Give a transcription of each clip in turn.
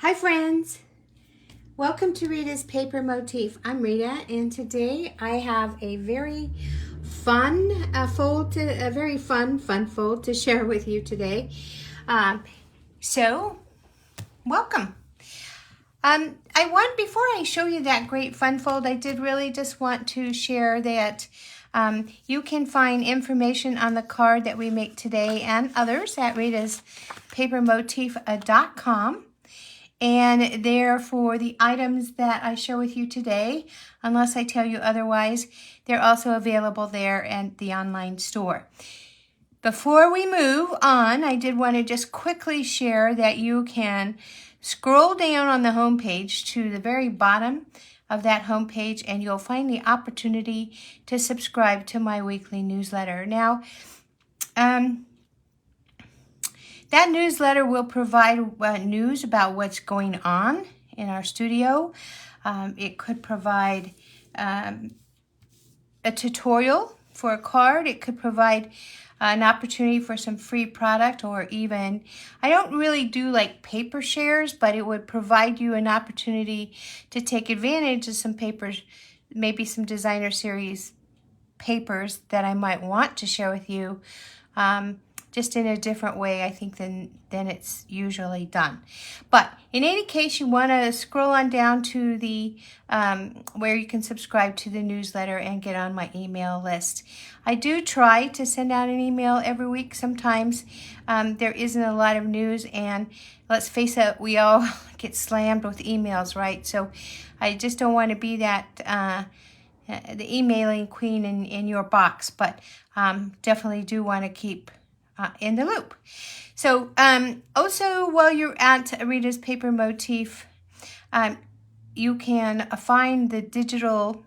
Hi friends, welcome to Rita's Paper Motif. I'm Rita and today I have a very fun fold to share with you today. So welcome. Before I show you that great fun fold, I did really just want to share that you can find information on the card that we make today and others at ritaspapermotif.com. And there for the items that I share with you today, unless I tell you otherwise, they're also available there at the online store. Before we move on, I did want to just quickly share that you can scroll down on the home page to the very bottom of that home page and you'll find the opportunity to subscribe to my weekly newsletter. Now, that newsletter will provide news about what's going on in our studio. It could provide a tutorial for a card. It could provide an opportunity for some free product, or even, I don't really do like paper shares, but it would provide you an opportunity to take advantage of some papers, maybe some designer series papers that I might want to share with you. Just in a different way, I think, than it's usually done. But in any case, you want to scroll on down to the where you can subscribe to the newsletter and get on my email list. I do try to send out an email every week. Sometimes there isn't a lot of news, and let's face it, we all get slammed with emails, right? So I just don't want to be that the emailing queen in your box, but definitely do want to keep in the loop. So also, while you're at Rita's Paper Motif, you can find the digital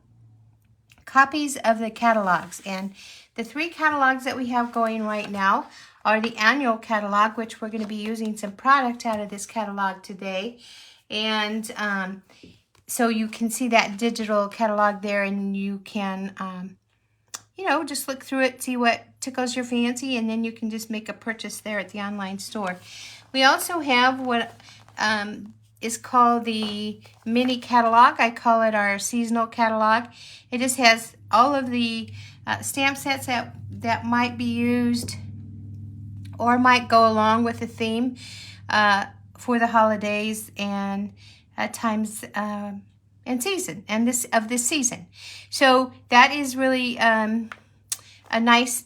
copies of the catalogs. And the 3 catalogs that we have going right now are the annual catalog, which we're going to be using some product out of this catalog today. And so you can see that digital catalog there, and you can just look through it, see what tickles your fancy, and then you can just make a purchase there at the online store. We also have what is called the mini catalog. I call it our seasonal catalog. It just has all of the stamp sets that might be used or might go along with the theme for the holidays and times and season and this season. So that is really a nice.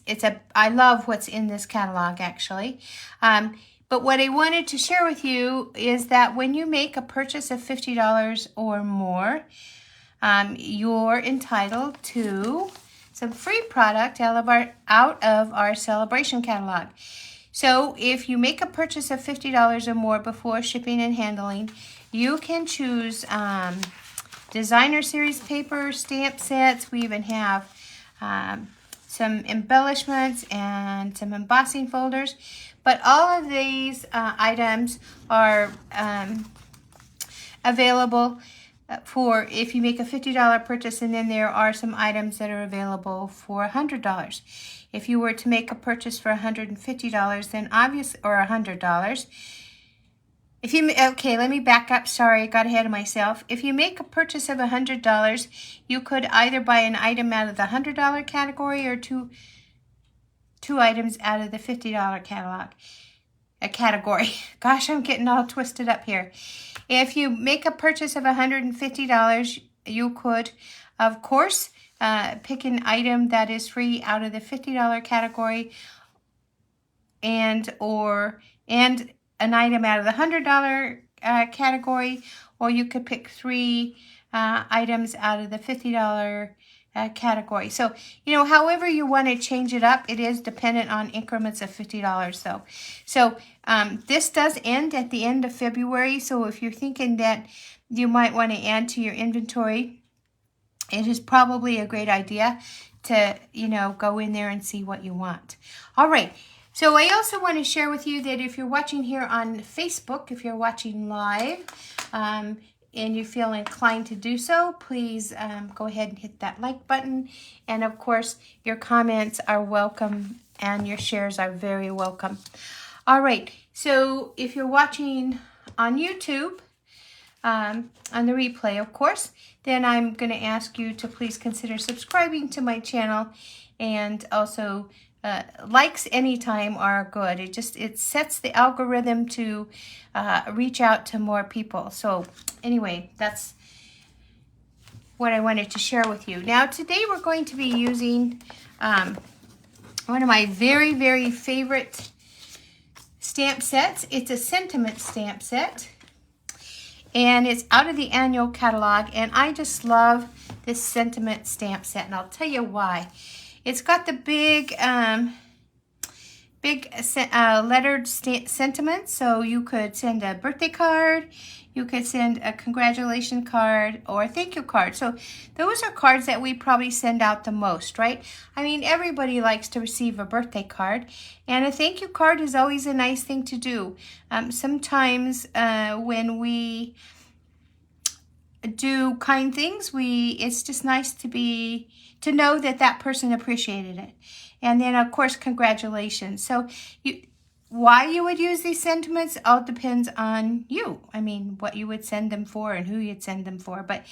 I love what's in this catalog, actually. But what I wanted to share with you is that when you make a purchase of $50 or more, you're entitled to some free product out of our celebration catalog. So if you make a purchase of $50 or more before shipping and handling, you can choose designer series paper, stamp sets. We even have some embellishments and some embossing folders. But all of these items are available for if you make a $50 purchase, and then there are some items that are available for $100. If you were to make a purchase for $150, then obviously, or $100, let me back up. Sorry, I got ahead of myself. If you make a purchase of $100, you could either buy an item out of the $100 category or two items out of the $50 category. Gosh, I'm getting all twisted up here. If you make a purchase of $150, you could, of course, pick an item that is free out of the $50 category, and an item out of the $100 category, or you could pick 3 items out of the $50 category. So, however you want to change it up, it is dependent on increments of $50 though. So this does end at the end of February. So if you're thinking that you might want to add to your inventory, it is probably a great idea to, go in there and see what you want. All right. So I also want to share with you that if you're watching here on Facebook, if you're watching live, and you feel inclined to do so, please go ahead and hit that like button. And of course, your comments are welcome and your shares are very welcome. All right, so if you're watching on YouTube, on the replay, of course, then I'm going to ask you to please consider subscribing to my channel, and also likes anytime are good. It sets the algorithm to reach out to more people. So anyway, that's what I wanted to share with you. Now today we're going to be using one of my very, very favorite stamp sets. It's a sentiment stamp set, and it's out of the annual catalog, and I just love this sentiment stamp set, and I'll tell you why. It's got the big lettered sentiments, so you could send a birthday card, you could send a congratulation card, or a thank you card. So those are cards that we probably send out the most, right? I mean, everybody likes to receive a birthday card, and a thank you card is always a nice thing to do. Sometimes when we do kind things, it's just nice to know that that person appreciated it. And then, of course, congratulations. So why you would use these sentiments all depends on you. I mean, what you would send them for and who you'd send them for. But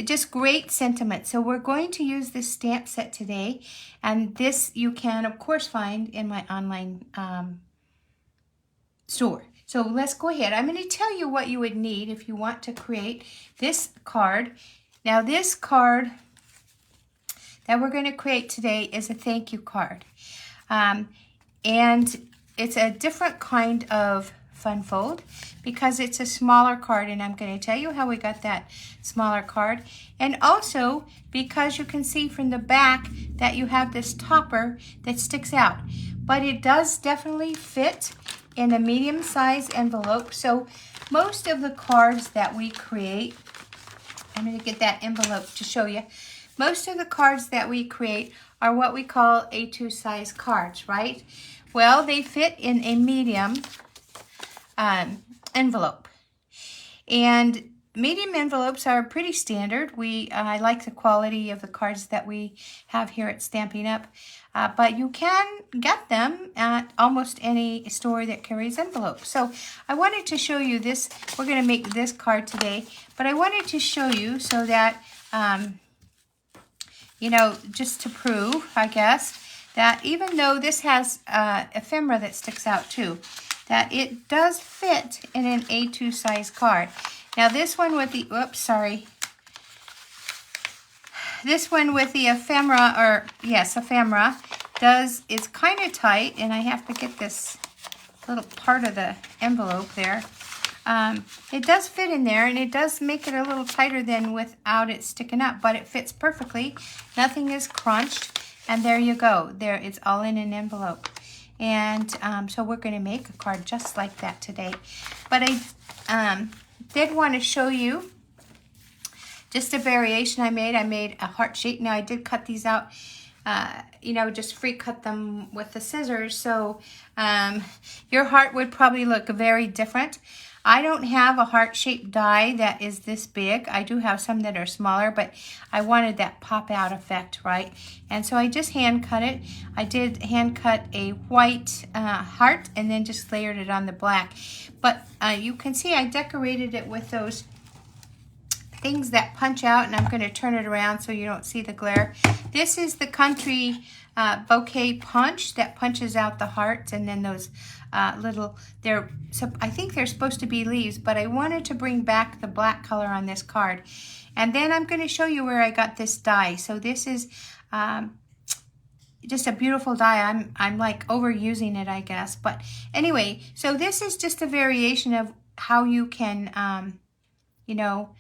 just great sentiments. So we're going to use this stamp set today. And this you can, of course, find in my online store. So let's go ahead. I'm going to tell you what you would need if you want to create this card. Now, this card that we're going to create today is a thank you card. And it's a different kind of fun fold because it's a smaller card, and I'm going to tell you how we got that smaller card. And also because you can see from the back that you have this topper that sticks out. But it does definitely fit in a medium-sized envelope. So most of the cards that we create, I'm going to get that envelope to show you. Most of the cards that we create are what we call A2 size cards, right? Well, they fit in a medium envelope. And medium envelopes are pretty standard. I like the quality of the cards that we have here at Stampin' Up. But you can get them at almost any store that carries envelopes. So I wanted to show you this. We're going to make this card today. But I wanted to show you so that you know, just to prove, I guess, that even though this has ephemera that sticks out too, that it does fit in an A2 size card. Now this one with the, this one with the ephemera, or yes, ephemera, is kind of tight, and I have to get this little part of the envelope there. It does fit in there, and it does make it a little tighter than without it sticking up, but it fits perfectly. Nothing is crunched, and there you go. There, it's all in an envelope. And so we're going to make a card just like that today. But I did want to show you just a variation I made. I made a heart shape. Now I did cut these out, you know, just free cut them with the scissors. So your heart would probably look very different. I don't have a heart-shaped die that is this big. I do have some that are smaller, but I wanted that pop-out effect, right? And so I just hand-cut it. I did hand-cut a white heart and then just layered it on the black. But you can see I decorated it with those things that punch out, and I'm going to turn it around so you don't see the glare. This is the Country Bouquet Punch that punches out the hearts, and then those little, I think they're supposed to be leaves, but I wanted to bring back the black color on this card. And then I'm going to show you where I got this die. So this is just a beautiful die. I'm like overusing it, I guess. But anyway, so this is just a variation of how you can, you know,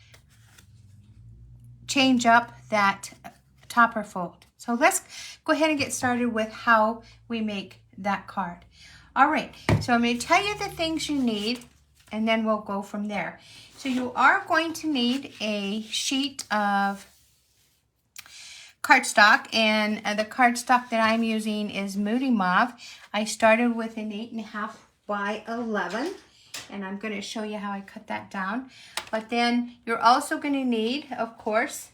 change up that topper fold. So let's go ahead and get started with how we make that card. All right, so I'm going to tell you the things you need, and then we'll go from there. So you are going to need a sheet of cardstock, and the cardstock that I'm using is Moody Mauve. I started with an 8.5 by 11, and I'm going to show you how I cut that down. But then you're also going to need, of course,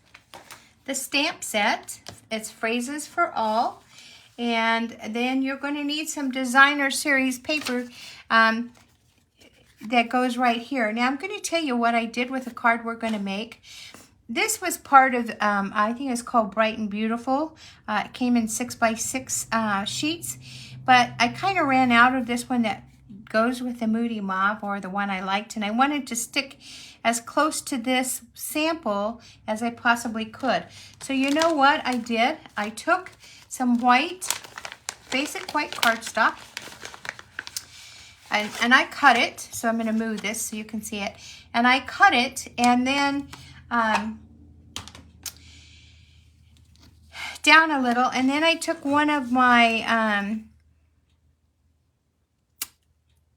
the stamp set. It's Phrases for All. And then you're going to need some Designer Series paper. that goes right here. Now I'm going to tell you what I did with the card we're going to make. This was part of, I think it's called Bright and Beautiful. It came in 6x6 sheets, but I kind of ran out of this one that goes with the Moody Mauve, or the one I liked, and I wanted to stick as close to this sample as I possibly could. So you know what I did? I took some white, basic white cardstock, and I cut it. So I'm going to move this so you can see it. And I cut it, and then down a little, and then I took one of my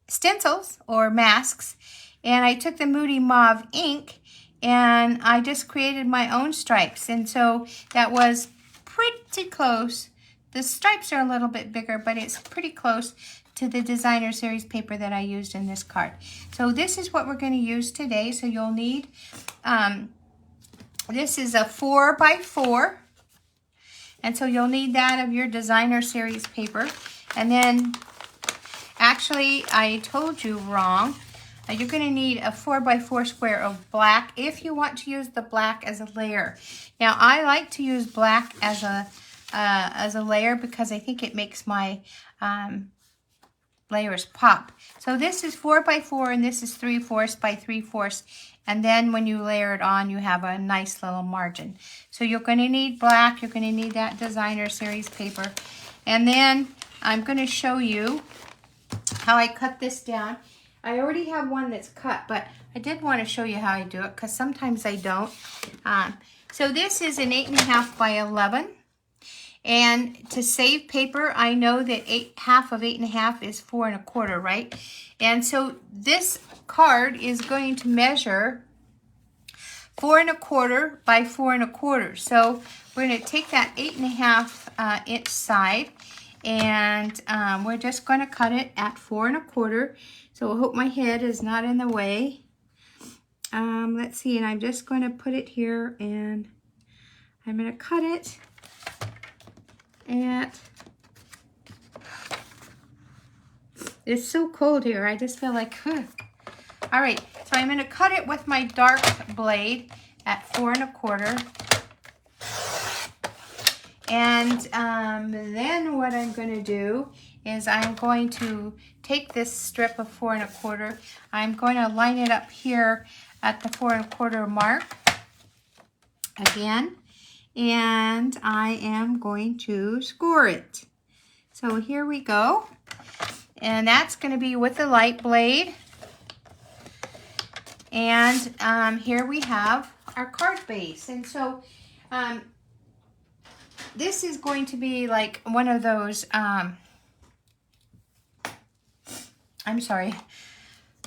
stencils or masks, and I took the Moody Mauve ink, and I just created my own stripes. And so that was pretty close. The stripes are a little bit bigger, but it's pretty close to the designer series paper that I used in this card. So this is what we're going to use today. So you'll need, this is a 4x4. And so you'll need that of your designer series paper. And then, actually, I told you wrong. You're going to need a 4x4 square of black if you want to use the black as a layer. Now, I like to use black as a layer because I think it makes my layers pop. So this is 4x4, and this is 3/4 by 3/4. And then when you layer it on, you have a nice little margin. So you're going to need black. You're going to need that designer series paper. And then I'm going to show you how I cut this down. I already have one that's cut, but I did want to show you how I do it because sometimes I don't. So this is an 8.5 by 11. And to save paper, I know that half of 8.5 is 4 1/4, right? And so this card is going to measure 4 1/4 by 4 1/4. So we're going to take that 8.5 inch side, and we're just going to cut it at 4 1/4. So I hope my head is not in the way. Let's see, and I'm just going to put it here, and I'm going to cut it at, it's so cold here, I just feel like, all right, so I'm going to cut it with my dark blade at 4 1/4. And then what I'm going to do is I'm going to take this strip of 4 1/4. I'm going to line it up here at the 4 1/4 mark again, and I am going to score it. So here we go, and that's going to be with the light blade. And here we have our card base. And so this is going to be like one of those, I'm sorry,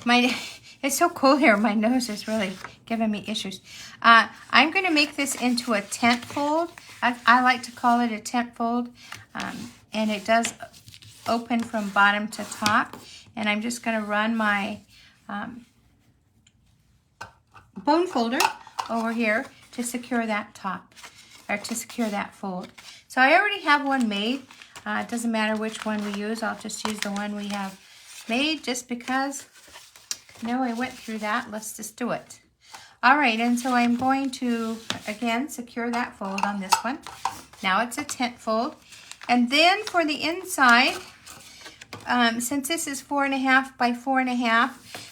it's so cold here, my nose is really giving me issues. I'm going to make this into a tent fold. I like to call it a tent fold, and it does open from bottom to top. And I'm just going to run my bone folder over here to secure that top, or to secure that fold. So I already have one made. It doesn't matter which one we use. I'll just use the one we have made just because, I went through that. Let's just do it. All right, and so I'm going to, again, secure that fold on this one. Now it's a tent fold. And then for the inside, since this is 4 1/2 by 4 1/2,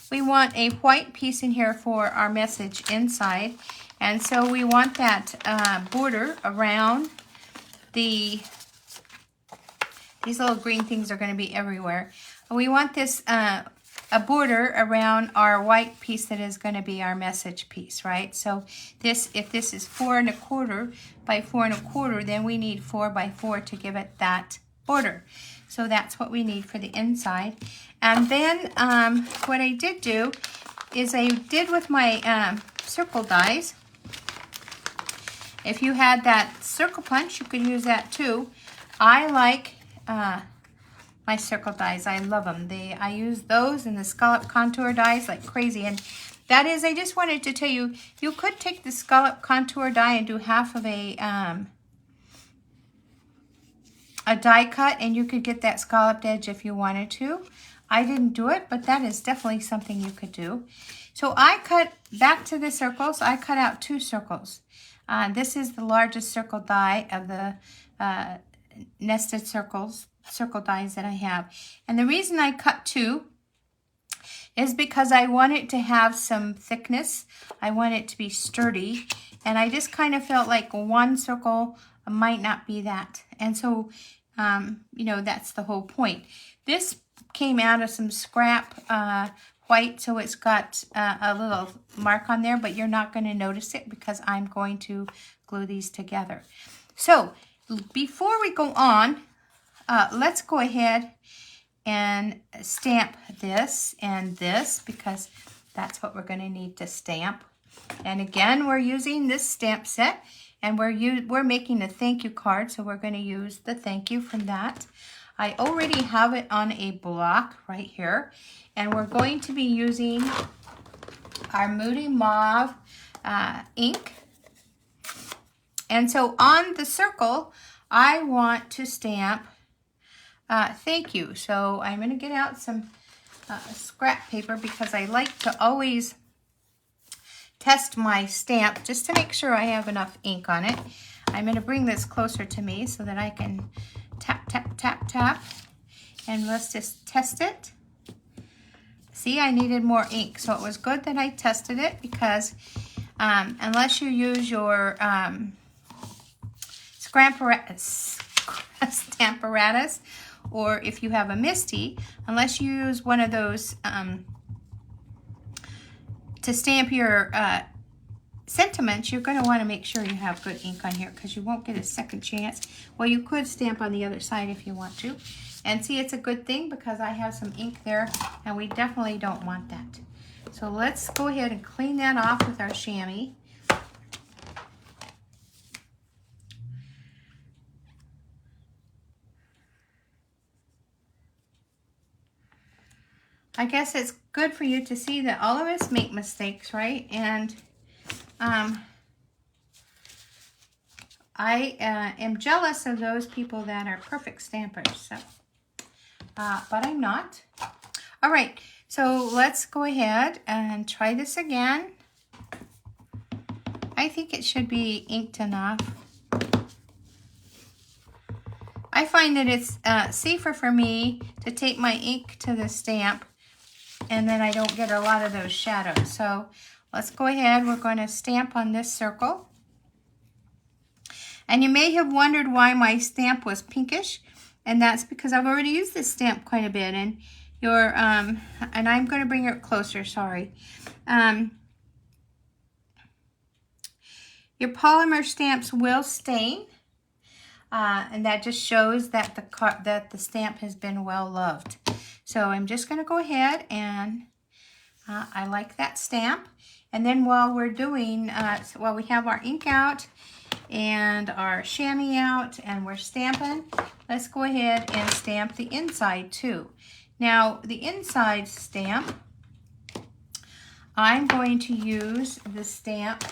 we want a white piece in here for our message inside. And so we want that border around these little green things are going to be everywhere. We want this a border around our white piece that is going to be our message piece, right? So if this is 4 1/4 by 4 1/4, then we need 4 by 4 to give it that border. So that's what we need for the inside. And then what I did do is I did with my circle dies. If you had that circle punch, you could use that too. I like my circle dies. I love them. I use those and the scallop contour dies like crazy. And that is, I just wanted to tell you, you could take the scallop contour die and do half of a die cut, and you could get that scalloped edge if you wanted to. I didn't do it, but that is definitely something you could do. So I cut, back to the circles, I cut out 2 circles. This is the largest circle die of the nested circle dies that I have. And the reason I cut 2 is because I want it to have some thickness. I want it to be sturdy. And I just kind of felt like 1 circle might not be that. And so, you know, that's the whole point. This came out of some scrap white, so it's got a little mark on there, but you're not going to notice it because I'm going to glue these together. So before we go on, let's go ahead and stamp this and this, because that's what we're going to need to stamp. And again, we're using this stamp set, and we're making a thank you card, so we're going to use the thank you from that. I already have it on a block right here, and we're going to be using our Moody Mauve ink. And so on the circle, I want to stamp thank you. So I'm going to get out some scrap paper, because I like to always test my stamp just to make sure I have enough ink on it. I'm going to bring this closer to me so that I can tap, tap, tap, tap. And let's just test it. See, I needed more ink, so it was good that I tested it, because unless you use your Stamparatus, or if you have a MISTI, unless you use one of those to stamp your sentiments, you're going to want to make sure you have good ink on here, because you won't get a second chance. Well, you could stamp on the other side if you want to. And see, it's a good thing because I have some ink there, and we definitely don't want that. So let's go ahead and clean that off with our chamois. I guess it's good for you to see that all of us make mistakes, right? And I am jealous of those people that are perfect stampers, so, but I'm not. All right, so let's go ahead and try this again. I think it should be inked enough. I find that it's safer for me to take my ink to the stamp, and then I don't get a lot of those shadows. So let's go ahead. We're going to stamp on this circle. And you may have wondered why my stamp was pinkish, and that's because I've already used this stamp quite a bit. And your and I'm going to bring it closer. Sorry. Your polymer stamps will stain, and that just shows that the stamp has been well loved. So I'm just going to go ahead and I like that stamp. And then while we're doing, while we have our ink out and our chamois out and we're stamping, let's go ahead and stamp the inside too. Now the inside stamp, I'm going to use the stamp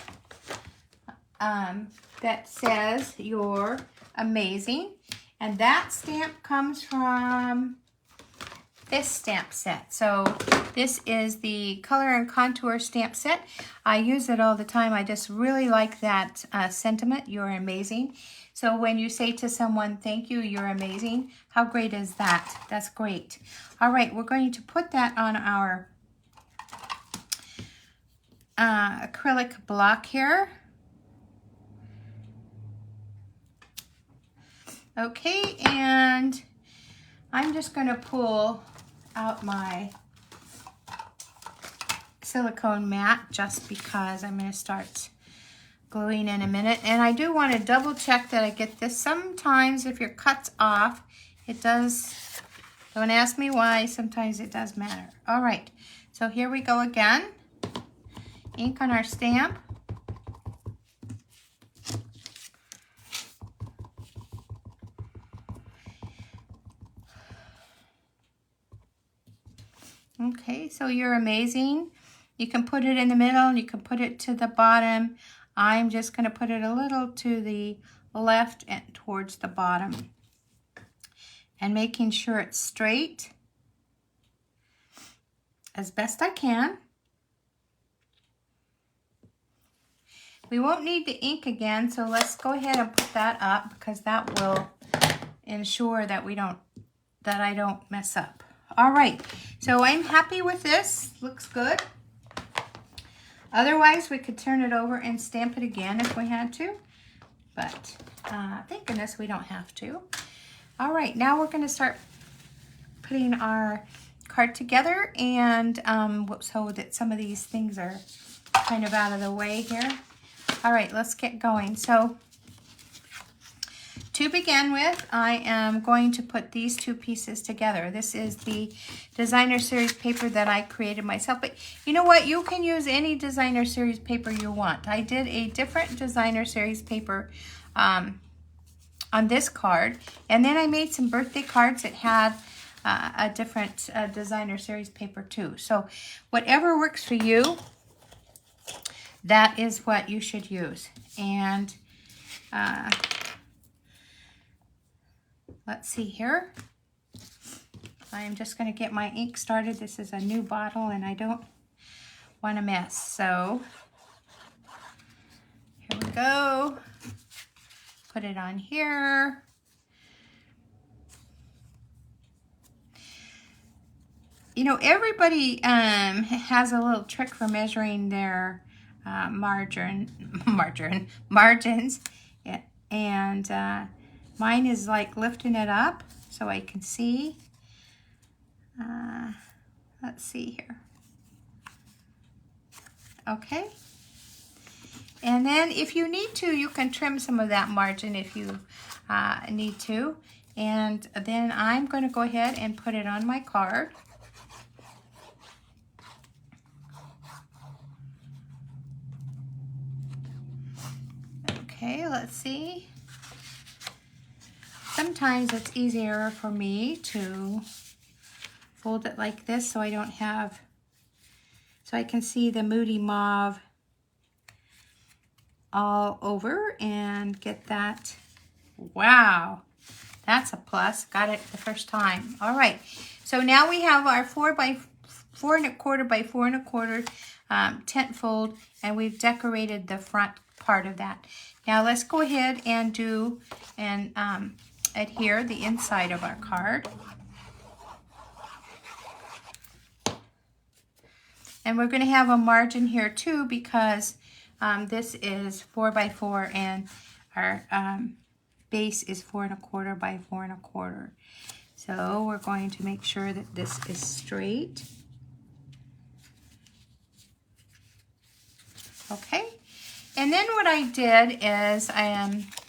that says "You're amazing," and that stamp comes from this stamp set. So this is the Color and Contour stamp set. I use it all the time. I just really like that sentiment, "You're amazing." So when you say to someone, "Thank you, you're amazing," how great is that? That's great. All right, we're going to put that on our acrylic block here. Okay, and I'm just going to pull out my silicone mat just because I'm going to start gluing in a minute. And I do want to double check that I get this. Sometimes if your cut's off, it does, don't ask me why, sometimes it does matter. All right, so here we go again. Ink on our stamp. Okay, so "You're amazing." You can put it in the middle, you can put it to the bottom. I'm just going to put it a little to the left and towards the bottom. And making sure it's straight. as best I can. We won't need the ink again, so let's go ahead and put that up because that will ensure that I don't mess up. All right, so I'm happy with this. Looks good. Otherwise, we could turn it over and stamp it again if we had to, but thank goodness we don't have to. All right, now we're going to start putting our card together, and so that some of these things are kind of out of the way here. All right, let's get going. So to begin with, I am going to put these two pieces together. This is the designer series paper that I created myself, but you know what? You can use any designer series paper you want. I did a different designer series paper on this card, and then I made some birthday cards that had a different designer series paper too. So whatever works for you, that is what you should use. And let's see here. I'm just going to get my ink started. This is a new bottle and I don't want to mess. So here we go. Put it on here. You know, everybody has a little trick for measuring their margins. Yeah. And mine is like lifting it up so I can see. Let's see here. Okay. And then if you need to, you can trim some of that margin if you need to. And then I'm going to go ahead and put it on my card. Okay, let's see. Sometimes it's easier for me to fold it like this so I don't have, so I can see the Moody Mauve all over and get that. Wow, that's a plus. Got it the first time. All right, so now we have our 4 by 4 1/4 by 4 1/4 tent fold, and we've decorated the front part of that. Now let's go ahead and do and adhere the inside of our card. And we're going to have a margin here too because this is 4 by 4 and our base is 4 1/4 by 4 1/4. So we're going to make sure that this is straight. Okay. And then what I did is,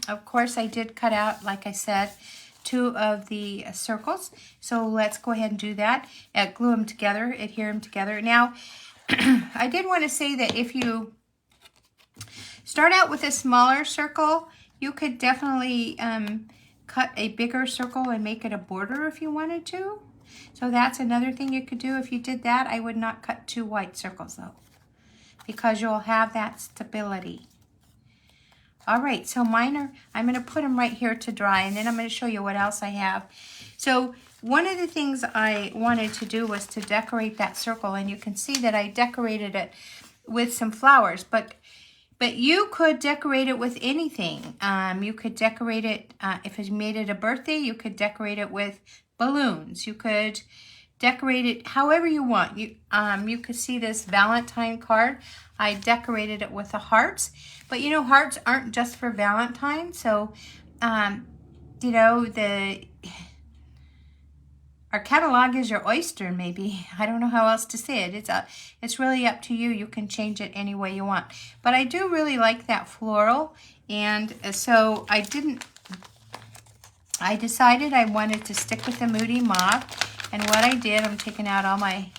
of course, I did cut out, like I said, 2 of the circles. So let's go ahead and do that. Glue them together, adhere them together. Now, I did want to say that if you start out with a smaller circle, you could definitely cut a bigger circle and make it a border if you wanted to. So that's another thing you could do. If you did that, I would not cut 2 white circles though, because you'll have that stability. All right, so mine are, I'm going to put them right here to dry, and then I'm going to show you what else I have. So one of the things I wanted to do was to decorate that circle, and you can see that I decorated it with some flowers, but you could decorate it with anything. You could decorate it, if you made it a birthday, you could decorate it with balloons. You could decorate it however you want. You could see this Valentine card. I decorated it with the hearts, but you know, hearts aren't just for Valentine. So, you know, our catalog is your oyster, maybe. I don't know how else to say it. It's really up to you. You can change it any way you want. But I do really like that floral, and so I decided I wanted to stick with the Moody Mauve. And what I did, I'm taking out all my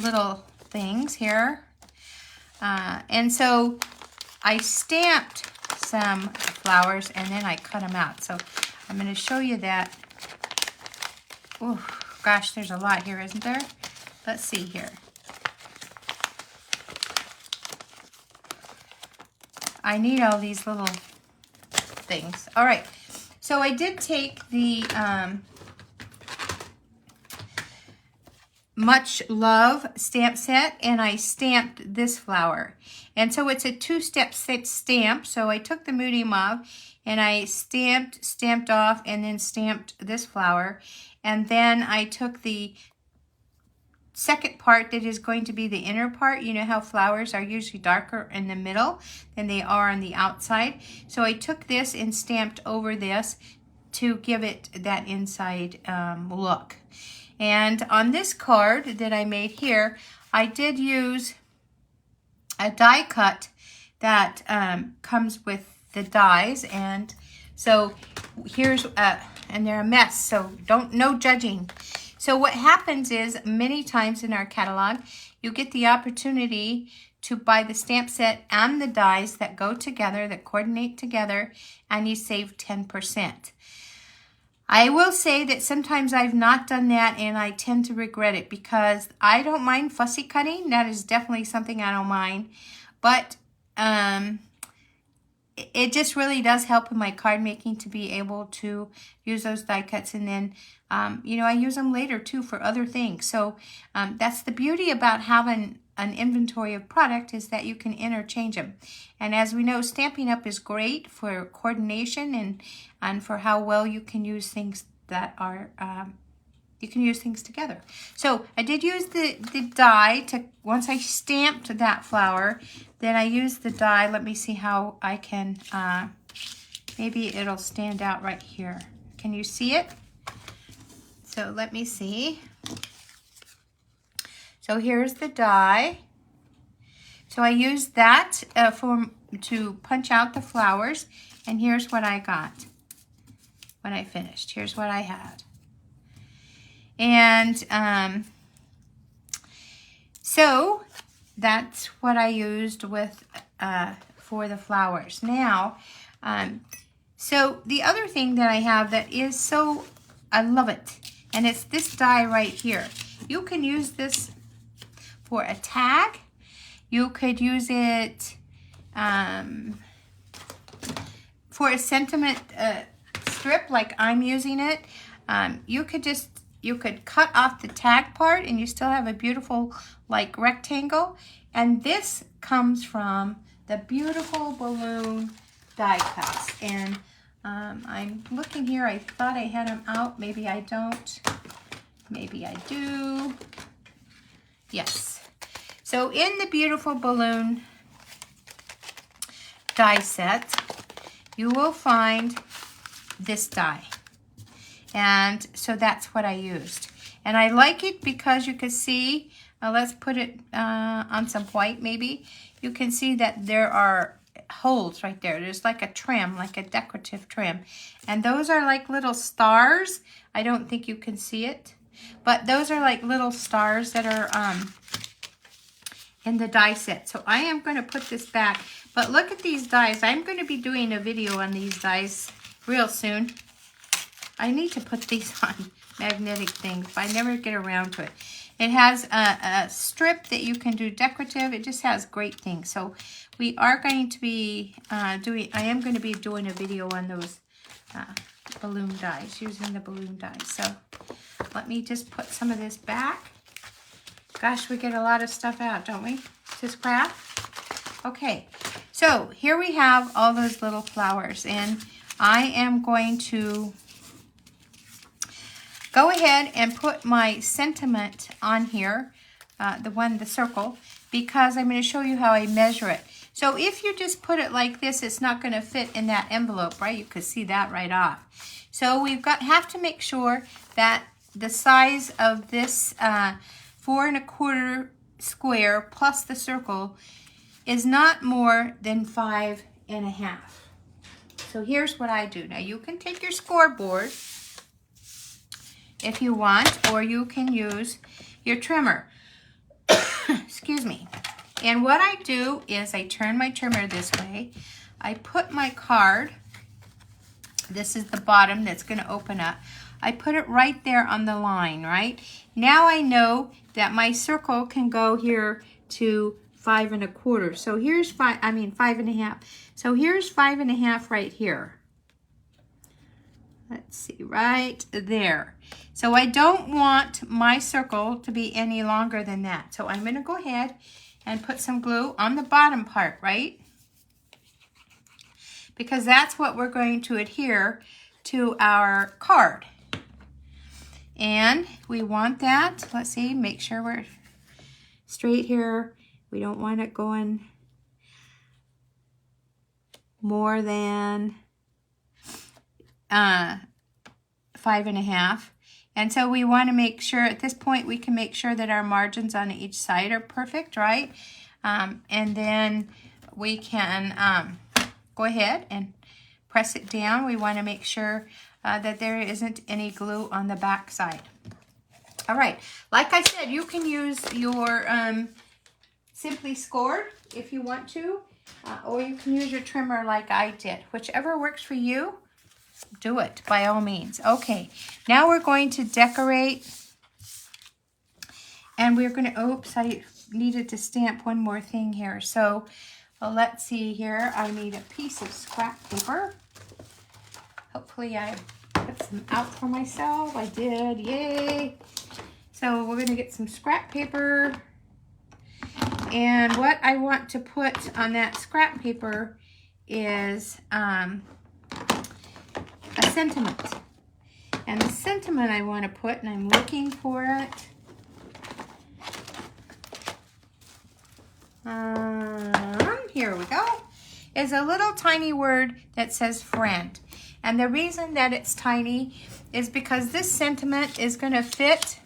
little things here. And so I stamped some flowers and then I cut them out. So I'm going to show you that. Oh, gosh, there's a lot here, isn't there? Let's see here. I need all these little things. All right. So I did take the Much Love stamp set, and I stamped this flower. And so it's a two-step stamp. So I took the Moody Mauve and I stamped off, and then stamped this flower. And then I took the second part that is going to be the inner part. You know how flowers are usually darker in the middle than they are on the outside. So I took this and stamped over this to give it that inside look. And on this card that I made here, I did use a die cut that comes with the dies. And so here's, and they're a mess, so no judging. So what happens is many times in our catalog, you get the opportunity to buy the stamp set and the dies that go together, that coordinate together, and you save 10%. I will say that sometimes I've not done that, and I tend to regret it because I don't mind fussy cutting. That is definitely something I don't mind. But it just really does help in my card making to be able to use those die cuts. And then, you know, I use them later too for other things. So that's the beauty about having an inventory of product, is that you can interchange them. And as we know, Stampin' Up! Is great for coordination and for how well you can use things that are, you can use things together. So I did use the die to, once I stamped that flower, then I used the die. Let me see how I can, maybe it'll stand out right here. Can you see it? So let me see. So here's the die. So I used that to punch out the flowers, and here's what I got when I finished. Here's what I had. And so that's what I used with for the flowers. Now, so the other thing that I have that is so, I love it, and it's this die right here. You can use this for a tag. You could use it for a sentiment strip like I'm using it. You could cut off the tag part and you still have a beautiful like rectangle. And this comes from the beautiful balloon die cuts. And I'm looking here, I thought I had them out. Maybe I don't. Maybe I do. Yes. So in the beautiful balloon die set, you will find this die. And so that's what I used. And I like it because you can see, let's put it on some white maybe. You can see that there are holes right there. There's like a trim, like a decorative trim. And those are like little stars. I don't think you can see it. But those are like little stars that are in the die set. So I am going to put this back. But look at these dies. I'm going to be doing a video on these dies real soon. I need to put these on magnetic things, but I never get around to it. It has a strip that you can do decorative. It just has great things. So we are going to be I am going to be doing a video on those balloon dies, using the balloon dies. So let me just put some of this back. Gosh, we get a lot of stuff out, don't we? To scrap. Okay, so here we have all those little flowers, and I am going to go ahead and put my sentiment on here, the circle, because I'm going to show you how I measure it. So if you just put it like this, it's not going to fit in that envelope, right? You could see that right off. So we've have to make sure that the size of this 4 1/4 square plus the circle is not more than 5 1/2. So here's what I do. Now you can take your scoreboard if you want, or you can use your trimmer. Excuse me. And what I do is I turn my trimmer this way. I put my card, this is the bottom that's going to open up. I put it right there on the line, right? Now I know that my circle can go here to 5 1/4. So here's 5 1/2. So here's 5 1/2 right here. Let's see, right there. So I don't want my circle to be any longer than that. So I'm going to go ahead and put some glue on the bottom part, right? Because that's what we're going to adhere to our card. And we want that, let's see, make sure we're straight here. We don't want it going more than 5.5. And so we want to make sure at this point we can make sure that our margins on each side are perfect, right? And then we can go ahead and press it down. We want to make sure that there isn't any glue on the back side. All right, like I said, you can use your Simply Scored if you want to, or you can use your trimmer like I did. Whichever works for you, do it by all means. Okay, now we're going to decorate, and we're going to, oops, I needed to stamp one more thing here. So let's see here, I need a piece of scrap paper. Hopefully I put some out for myself. I did, yay. So we're going to get some scrap paper, and what I want to put on that scrap paper is a sentiment. And the sentiment I want to put, and I'm looking for it. Here we go. Is a little tiny word that says friend. And the reason that it's tiny is because this sentiment is going to fit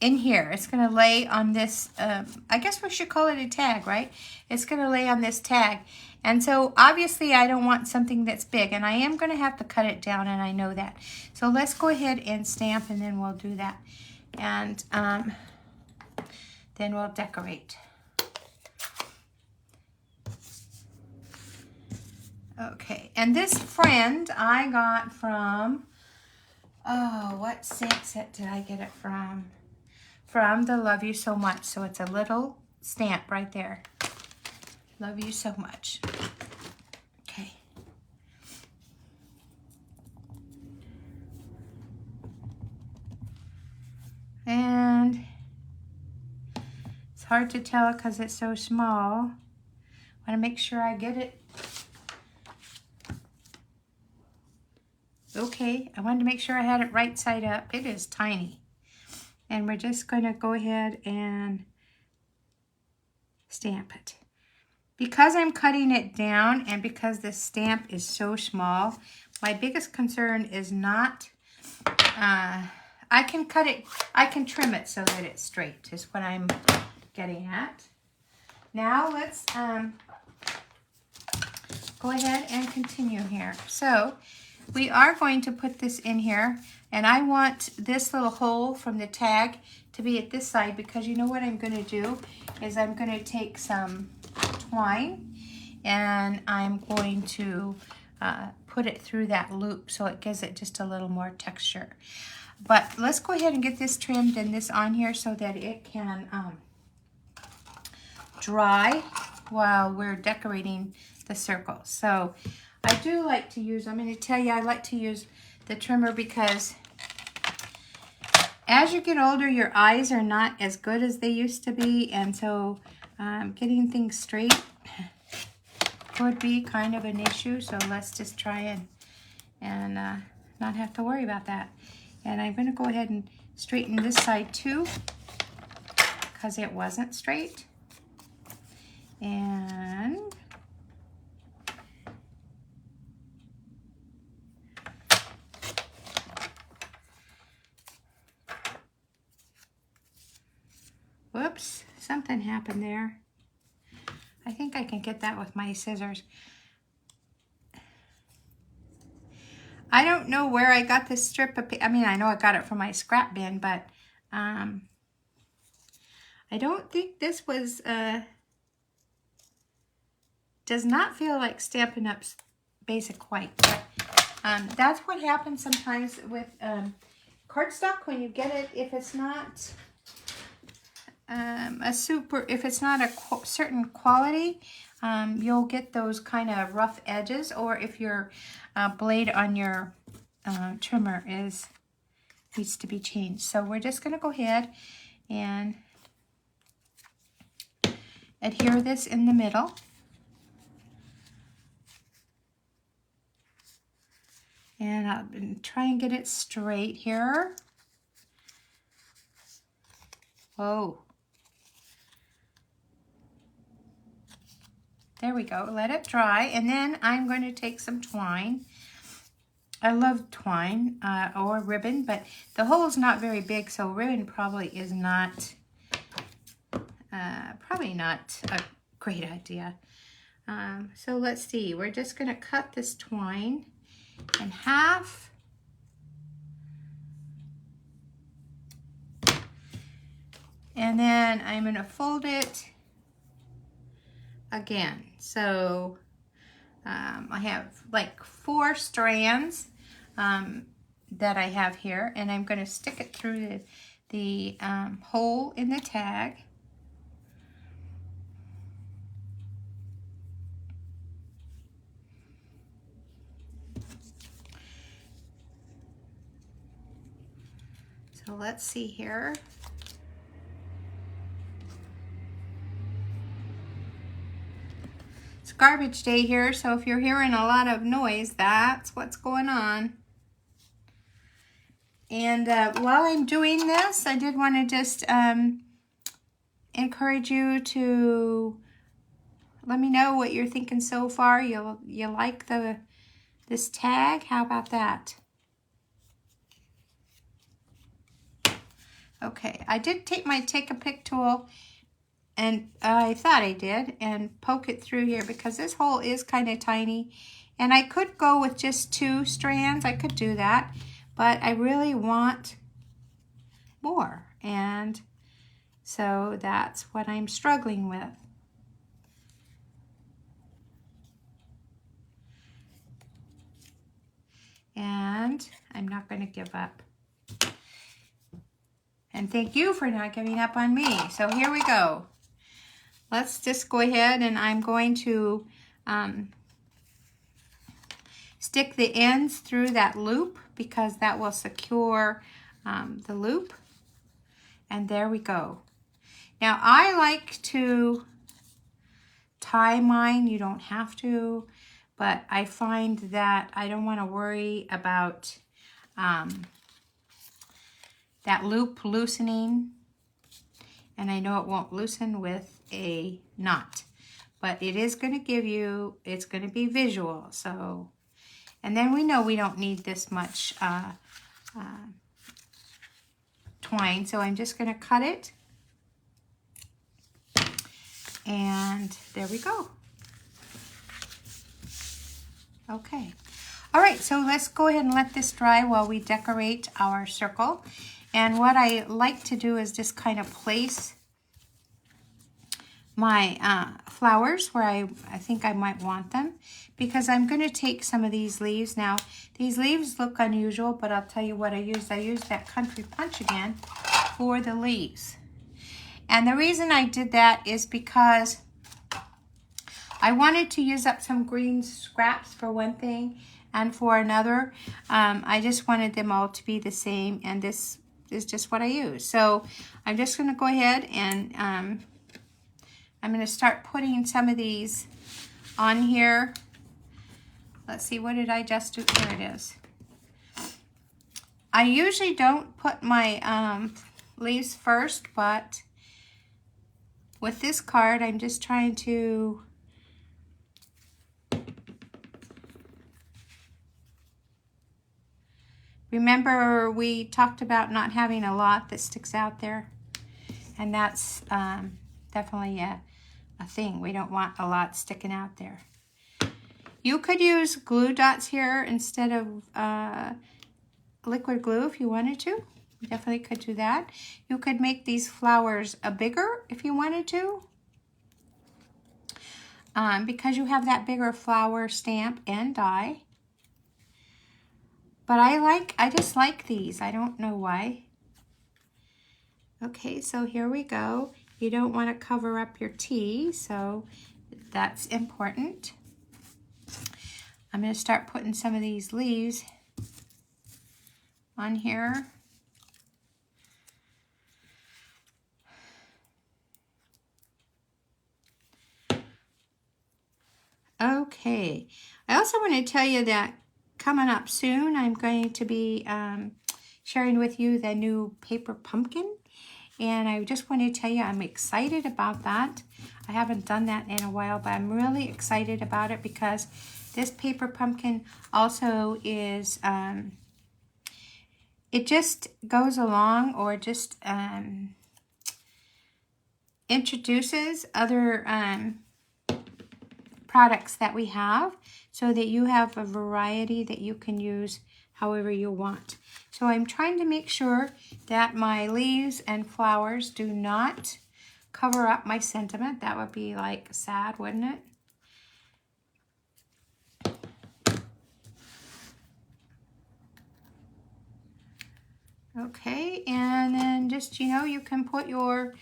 in here. It's going to lay on this, I guess we should call it a tag, right? It's going to lay on this tag. And so obviously I don't want something that's big, and I am going to have to cut it down, and I know that. So let's go ahead and stamp, and then we'll do that. And then we'll decorate. Okay, and this friend I got from, oh, what stamp set did I get it from? From the Love You So Much. So it's a little stamp right there. Love you so much. Okay. And it's hard to tell because it's so small. I want to make sure I get it. Okay, I wanted to make sure I had it right side up. It is tiny. And we're just going to go ahead and stamp it. Because I'm cutting it down and because this stamp is so small, my biggest concern is not, I can cut it, I can trim it so that it's straight, is what I'm getting at. Now let's go ahead and continue here. So we are going to put this in here, and I want this little hole from the tag to be at this side, because you know what I'm going to do is I'm going to take some twine and I'm going to put it through that loop so it gives it just a little more texture. But let's go ahead and get this trimmed and this on here so that it can dry while we're decorating the circle. So I do like to use, I'm going to tell you, I like to use the trimmer because as you get older, your eyes are not as good as they used to be. And so getting things straight could be kind of an issue. So let's just try and not have to worry about that. And I'm going to go ahead and straighten this side too, because it wasn't straight. And whoops, something happened there. I think I can get that with my scissors. I don't know where I got this strip of paper. I mean, I know I got it from my scrap bin, but I don't think this was, does not feel like Stampin' Up's Basic White. But that's what happens sometimes with cardstock when you get it. If it's not if it's not a certain quality, you'll get those kind of rough edges, or if your blade on your trimmer needs to be changed. So we're just going to go ahead and adhere this in the middle. And I'll try and get it straight here. Oh. There we go. Let it dry. And then I'm going to take some twine. I love twine or ribbon, but the hole is not very big, so ribbon probably is not, a great idea. So let's see. We're just going to cut this twine in half. And then I'm going to fold it again. So I have like 4 strands that I have here, and I'm going to stick it through the hole in the tag. So let's see here. It's garbage day here, so if you're hearing a lot of noise, that's what's going on. And while I'm doing this, I did want to just encourage you to let me know what you're thinking so far. You like this tag? How about that? Okay, I did take my Take-A-Pick tool, and I thought I did, and poke it through here because this hole is kind of tiny. And I could go with just 2 strands. I could do that, but I really want more. And so that's what I'm struggling with. And I'm not going to give up. And thank you for not giving up on me. So here we go. Let's just go ahead, and I'm going to stick the ends through that loop because that will secure the loop. And there we go. Now I like to tie mine. You don't have to, but I find that I don't want to worry about that loop loosening, and I know it won't loosen with a knot, but it is going to give you, it's going to be visual. So, and then we know we don't need this much twine, so I'm just going to cut it, and there we go. Okay. All right, so let's go ahead and let this dry while we decorate our circle. And what I like to do is just kind of place my flowers where I think I might want them, because I'm going to take some of these leaves. Now, these leaves look unusual, but I'll tell you what I used. I used that Country Punch again for the leaves. And the reason I did that is because I wanted to use up some green scraps for one thing, and for another, I just wanted them all to be the same, and this is just what I use. So I'm just going to go ahead and I'm going to start putting some of these on here. Let's see, what did I just do? Here it is. I usually don't put my leaves first, but with this card, I'm just trying to remember we talked about not having a lot that sticks out there, and that's definitely a thing. We don't want a lot sticking out there. You could use glue dots here instead of liquid glue if you wanted to. You definitely could do that. You could make these flowers bigger if you wanted to, because you have that bigger flower stamp and die. But I just like these. I don't know why. Okay, so here we go. You don't want to cover up your tea, so that's important. I'm going to start putting some of these leaves on here. Okay, I also want to tell you that coming up soon, I'm going to be sharing with you the new paper pumpkin. And I just want to tell you I'm excited about that. I haven't done that in a while, but I'm really excited about it because this paper pumpkin also is, it just goes along or just introduces other products that we have so that you have a variety that you can use however you want. So I'm trying to make sure that my leaves and flowers do not cover up my sentiment. That would be like sad, wouldn't it? Okay, and then just, you know, you can put your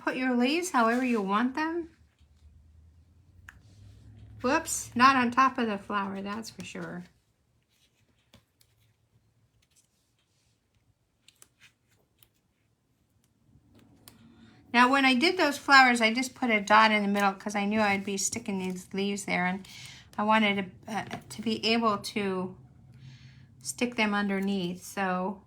put your leaves however you want them. Whoops, not on top of the flower, that's for sure. Now when I did those flowers, I just put a dot in the middle because I knew I'd be sticking these leaves there, and I wanted to be able to stick them underneath. So,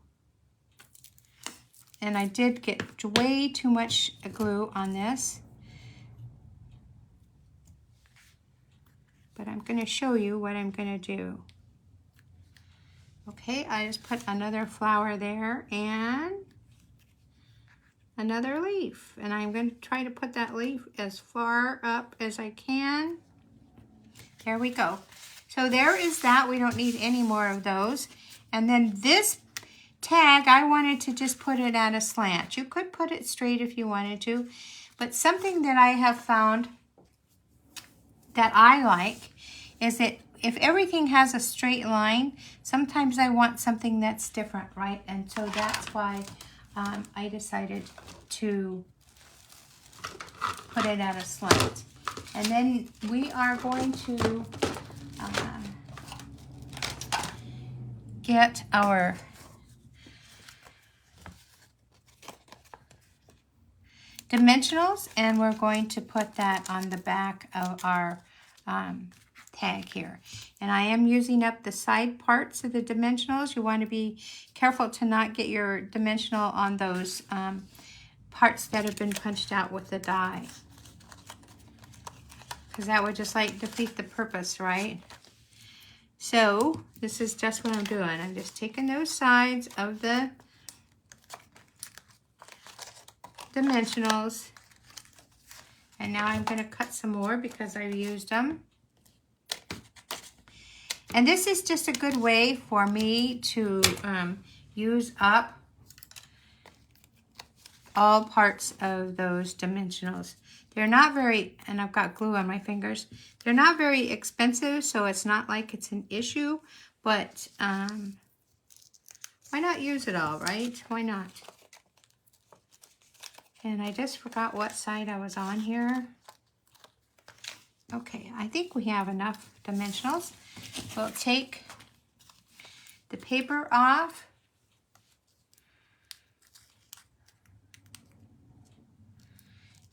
and I did get way too much glue on this, but I'm going to show you what I'm going to do. Okay, I just put another flower there and another leaf, and I'm going to try to put that leaf as far up as I can. There we go. So there is that. We don't need any more of those. And then this tag, I wanted to just put it at a slant. You could put it straight if you wanted to, but something that I have found that I like is that if everything has a straight line, sometimes I want something that's different, right? And so that's why I decided to put it at a slant. And then we are going to get our dimensionals, and we're going to put that on the back of our tag here. And I am using up the side parts of the dimensionals. You want to be careful to not get your dimensional on those parts that have been punched out with the die, because that would just like defeat the purpose, right? So this is just what I'm doing. I'm just taking those sides of the dimensionals, and now I'm going to cut some more because I've used them. And this is just a good way for me to use up all parts of those dimensionals. They're not very, and I've got glue on my fingers, they're not very expensive, so it's not like it's an issue, but why not use it all, right? Why not? And I just forgot what side I was on here. Okay, I think we have enough dimensionals. We'll take the paper off.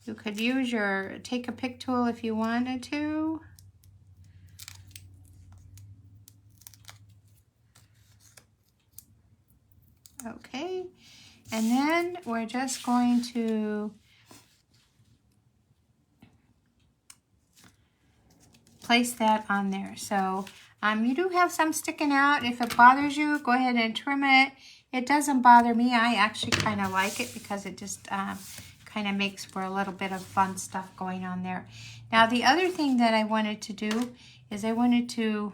You could use your take a pick tool if you wanted to. Okay, and then we're just going to place that on there. So you do have some sticking out. If it bothers you, go ahead and trim it. It doesn't bother me. I actually kind of like it because it just kind of makes for a little bit of fun stuff going on there. Now the other thing that I wanted to do is I wanted to,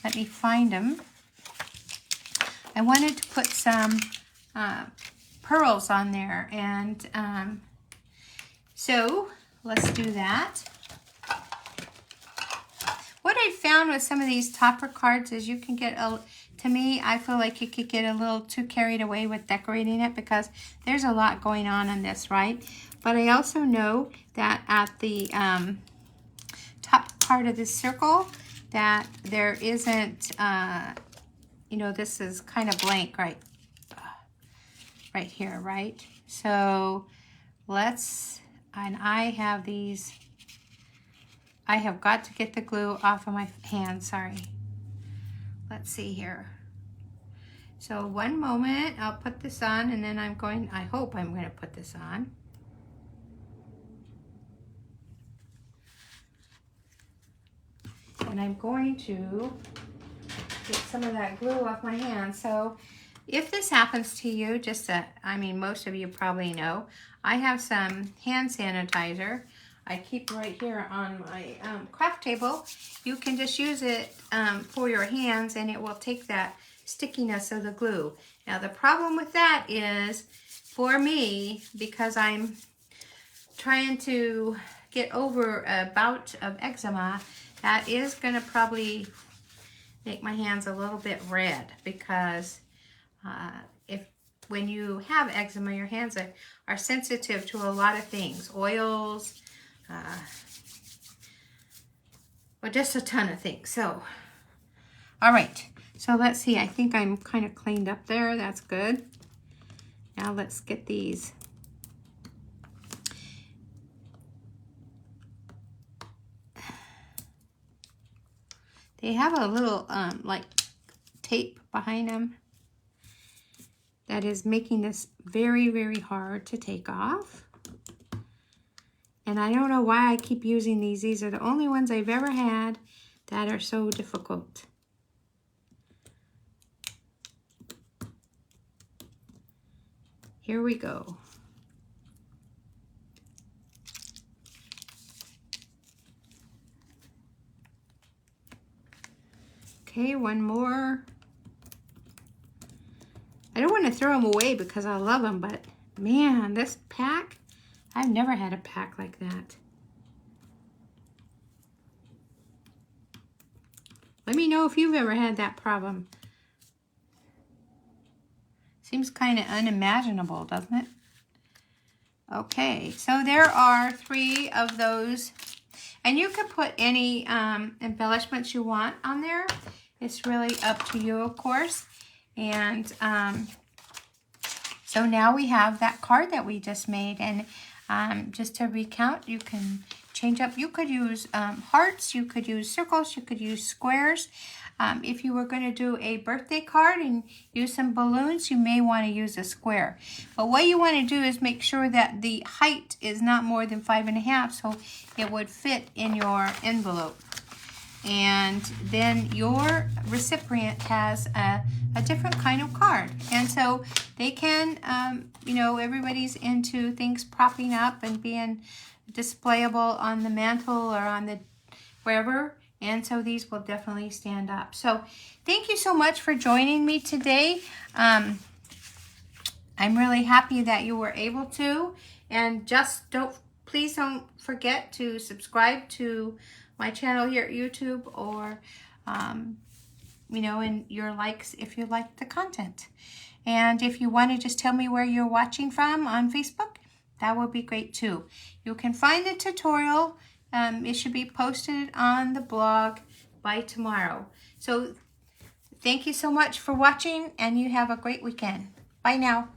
let me find them. I wanted to put some pearls on there, and so let's do that. What I found with some of these topper cards is you can get to me, I feel like you could get a little too carried away with decorating it because there's a lot going on in this, right? But I also know that at the top part of this circle that there isn't, you know, this is kind of blank right here, right? So let's, and I have these, I have got to get the glue off of my hand, sorry. Let's see here. So one moment, I'll put this on, and then I'm going, I hope I'm going to put this on. And I'm going to get some of that glue off my hand. So if this happens to you, just I mean, most of you probably know, I have some hand sanitizer. I keep right here on my craft table. You can just use it for your hands, and it will take that stickiness of the glue. Now the problem with that is, for me, because I'm trying to get over a bout of eczema, that is going to probably make my hands a little bit red, because when you have eczema, your hands are sensitive to a lot of things, oils, well, just a ton of things. So, all right, so let's see, I think I'm kind of cleaned up there. That's good. Now let's get these. They have a little like tape behind them that is making this very, very hard to take off. And I don't know why I keep using these. These are the only ones I've ever had that are so difficult. Here we go. Okay, one more. I don't want to throw them away because I love them, but man, this pack, I've never had a pack like that. Let me know if you've ever had that problem. Seems kind of unimaginable, doesn't it? Okay, so there are 3 of those. And you can put any embellishments you want on there. It's really up to you, of course. And so now we have that card that we just made. And just to recount, you can change up. You could use hearts, you could use circles, you could use squares. If you were going to do a birthday card and use some balloons, you may want to use a square. But what you want to do is make sure that the height is not more than 5.5, so it would fit in your envelope. And then your recipient has a different kind of card. And so they can, you know, everybody's into things propping up and being displayable on the mantle or on the wherever. And so these will definitely stand up. So thank you so much for joining me today. I'm really happy that you were able to. And just please don't forget to subscribe to my channel here at YouTube, or, you know, and your likes if you like the content. And if you want to just tell me where you're watching from on Facebook, that would be great too. You can find the tutorial. It should be posted on the blog by tomorrow. So thank you so much for watching, and you have a great weekend. Bye now.